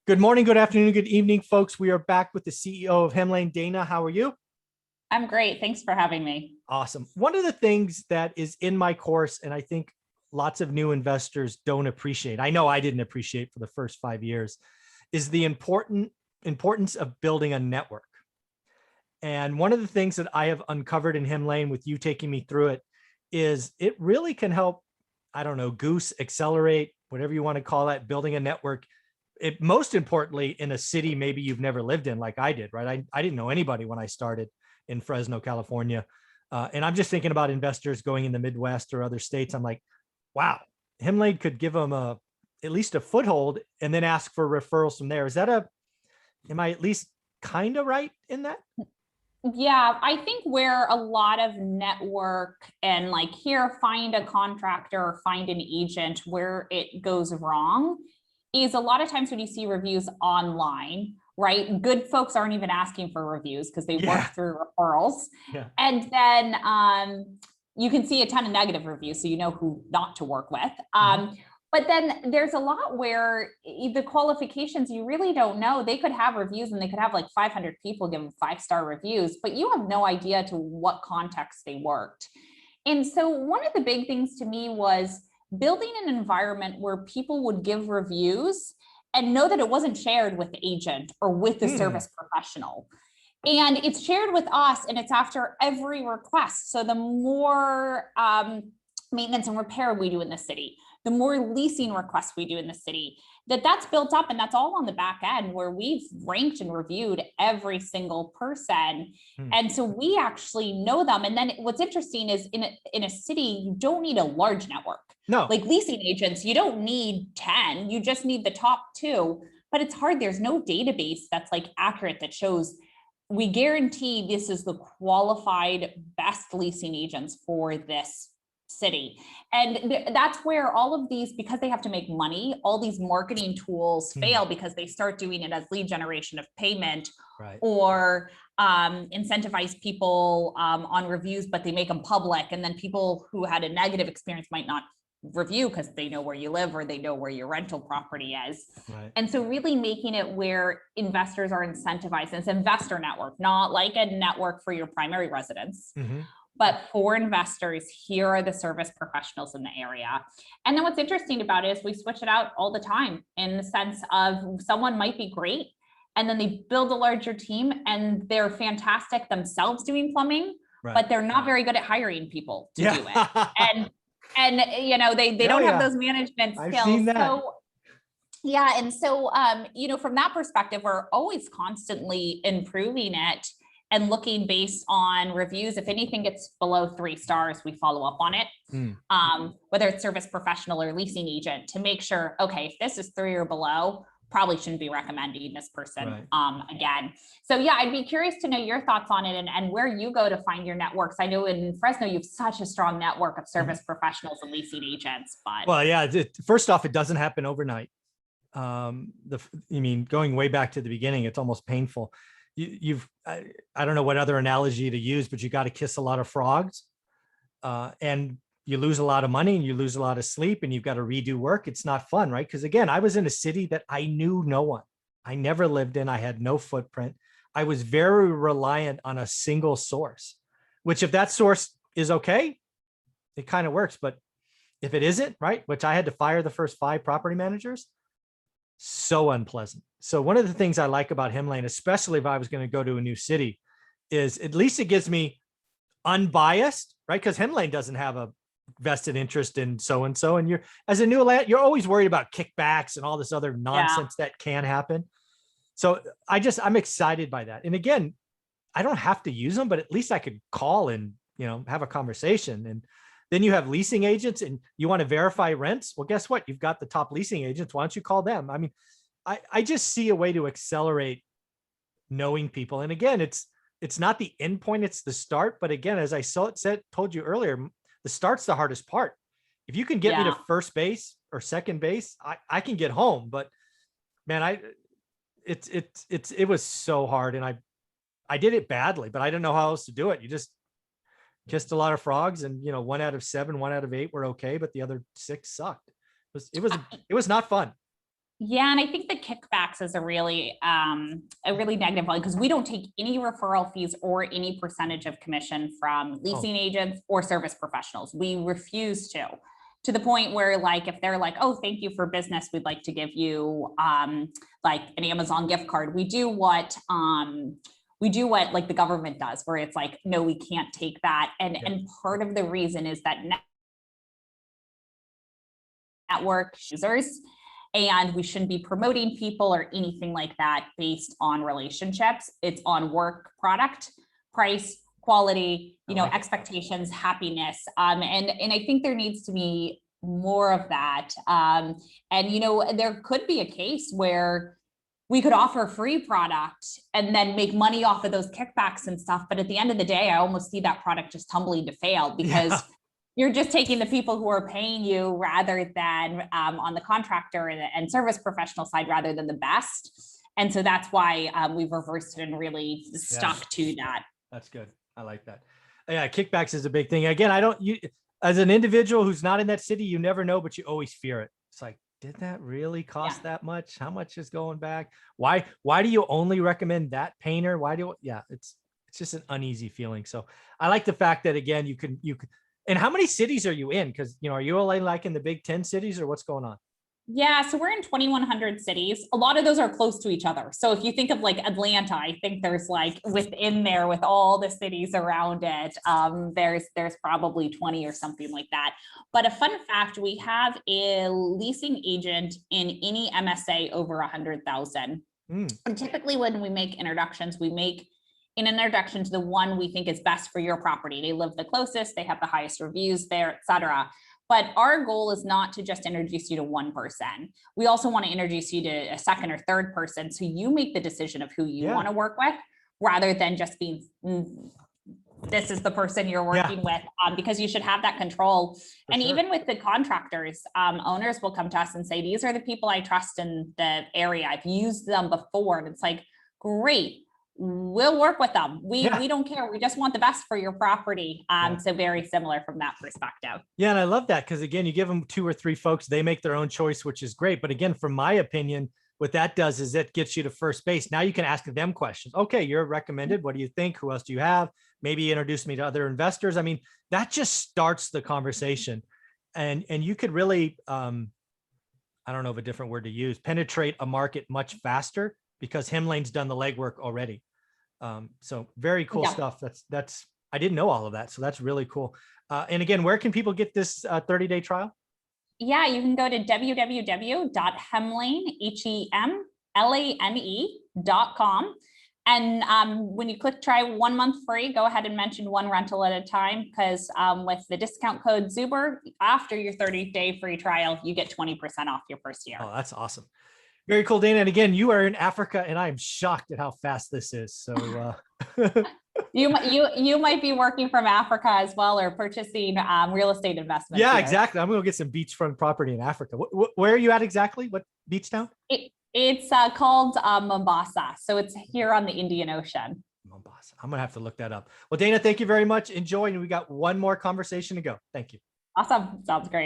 Good morning, good afternoon, good evening, folks. We are back with the CEO of Hemlane. Dana, how are you? I'm great. Thanks for having me. Awesome. One of the things that is in my course, and I think lots of new investors don't appreciate, I know I didn't appreciate for the first 5 years, is the importance of building a network. And one of the things that I have uncovered in Hemlane with you taking me through it is it really can help, I don't know, goose, accelerate, whatever you want to call that, building a network. It most importantly in a city maybe you've never lived in like I did, right? I didn't know anybody when I started in Fresno, California. And I'm just thinking about investors going in the Midwest or other states. I'm like, wow, Hemlane could give them at least a foothold and then ask for referrals from there. Am I at least kind of right in that? Yeah, I think where a lot of network and like here, find a contractor or find an agent where it goes wrong is a lot of times when you see reviews online, right? Good folks aren't even asking for reviews because they work through referrals. Yeah. And then you can see a ton of negative reviews, so you know who not to work with. But then there's a lot where the qualifications you really don't know. They could have reviews and they could have like 500 people give them 5-star reviews, but you have no idea to what context they worked. And so one of the big things to me was building an environment where people would give reviews and know that it wasn't shared with the agent or with the service professional. And it's shared with us and it's after every request. So the more maintenance and repair we do in the city, the more leasing requests we do in the city, that's built up, and that's all on the back end where we've ranked and reviewed every single person. And so we actually know them. And then what's interesting is in a city, you don't need a large network. No. Like leasing agents, you don't need 10, you just need the top 2, but it's hard. There's no database that's like accurate that shows we guarantee this is the qualified best leasing agents for this city. And that's where all of these, because they have to make money, all these marketing tools fail because they start doing it as lead generation of payment, right, or incentivize people on reviews, but they make them public. And then people who had a negative experience might not review because they know where you live or they know where your rental property is. right. And so really making it where investors are incentivized. It's an investor network, not like a network for your primary residence. But for investors, here are the service professionals in the area. And then what's interesting about it is we switch it out all the time in the sense of someone might be great and then they build a larger team and they're fantastic themselves doing plumbing, but they're not very good at hiring people to do it. And you know, they don't have those management skills. I've seen that. So yeah, and so you know, from that perspective, we're always constantly improving it and looking based on reviews. If anything gets below 3 stars, we follow up on it, whether it's service professional or leasing agent, to make sure, okay, if this is 3 or below, probably shouldn't be recommending this person again. So yeah, I'd be curious to know your thoughts on it and where you go to find your networks. I know in Fresno, you have such a strong network of service professionals and leasing agents, but. Well, yeah, first off, it doesn't happen overnight. I mean, going way back to the beginning, it's almost painful. I don't know what other analogy to use, but you got to kiss a lot of frogs and you lose a lot of money and you lose a lot of sleep and you've got to redo work. It's not fun, right? Because again, I was in a city that I knew no one. I never lived in. I had no footprint. I was very reliant on a single source, which if that source is okay, it kind of works. But if it isn't, right, which I had to fire the first 5 property managers, so unpleasant. So one of the things I like about Hemlane, especially if I was going to go to a new city, is at least it gives me unbiased, right? Because Hemlane doesn't have a vested interest in so-and-so. And you're, as a new land, you're always worried about kickbacks and all this other nonsense that can happen. So I'm excited by that. And again, I don't have to use them, but at least I could call and, you know, have a conversation. And then you have leasing agents and you want to verify rents. Well, guess what? You've got the top leasing agents. Why don't you call them? I mean, I just see a way to accelerate knowing people. And again, it's not the end point, it's the start. But again, as I told you earlier, the start's the hardest part. If you can get me to first base or second base, I can get home. But man, it was so hard. And I did it badly, but I didn't know how else to do it. You just kissed a lot of frogs and, you know, 1 out of 7, 1 out of 8 were okay, but the other 6 sucked. It was not fun. Yeah, and I think the kickbacks is a really negative one because we don't take any referral fees or any percentage of commission from leasing agents or service professionals. We refuse to the point where like if they're like, oh, thank you for business, we'd like to give you like an Amazon gift card. We do what like the government does, where it's like, no, we can't take that. And part of the reason is that network users, and we shouldn't be promoting people or anything like that based on relationships. It's on work, product, price, quality, expectations, happiness. And I think there needs to be more of that. And there could be a case where we could offer a free product and then make money off of those kickbacks and stuff. But at the end of the day, I almost see that product just tumbling to fail because you're just taking the people who are paying you rather than on the contractor and service professional side rather than the best. And so that's why we've reversed it and really stuck to that. That's good. I like that. Yeah, kickbacks is a big thing. Again, as an individual who's not in that city, you never know, but you always fear it. It's like, did that really cost that much? How much is going back? Why do you only recommend that painter? It's just an uneasy feeling. So I like the fact that, again, you can. And how many cities are you in? Because, are you only like in the big 10 cities or what's going on? Yeah, so we're in 2,100 cities. A lot of those are close to each other. So if you think of like Atlanta, I think there's like within there with all the cities around it, there's probably 20 or something like that. But a fun fact, we have a leasing agent in any MSA over 100,000. And typically when we make introductions, we make an introduction to the one we think is best for your property. They live the closest, they have the highest reviews there, et cetera. But our goal is not to just introduce you to one person. We also want to introduce you to a second or third person. So you make the decision of who you want to work with rather than just being, this is the person you're working with, because you should have that control. And even with the contractors, owners will come to us and say, these are the people I trust in the area. I've used them before. And it's like, great. We'll work with them. We don't care. We just want the best for your property. So very similar from that perspective. Yeah. And I love that because, again, you give them 2 or 3 folks, they make their own choice, which is great. But again, from my opinion, what that does is it gets you to first base. Now you can ask them questions. Okay, you're recommended. What do you think? Who else do you have? Maybe introduce me to other investors. I mean, that just starts the conversation. And you could really, I don't know of a different word to use, penetrate a market much faster because Hemlane's done the legwork already. So very cool stuff. That's I didn't know all of that. So that's really cool. And again, where can people get this 30-day trial? Yeah, you can go to www.hemlane.com. And when you click try 1 month free, go ahead and mention one rental at a time, because with the discount code Zuber, after your 30-day free trial, you get 20% off your first year. Oh, that's awesome. Very cool, Dana. And again, you are in Africa, and I am shocked at how fast this is. So you might be working from Africa as well, or purchasing real estate investments. Yeah, here. exactly. I'm going to get some beachfront property in Africa. Where are you at exactly? What beach town? It's called Mombasa. So it's here on the Indian Ocean. Mombasa. I'm going to have to look that up. Well, Dana, thank you very much. Enjoy. And we got one more conversation to go. Thank you. Awesome. Sounds great.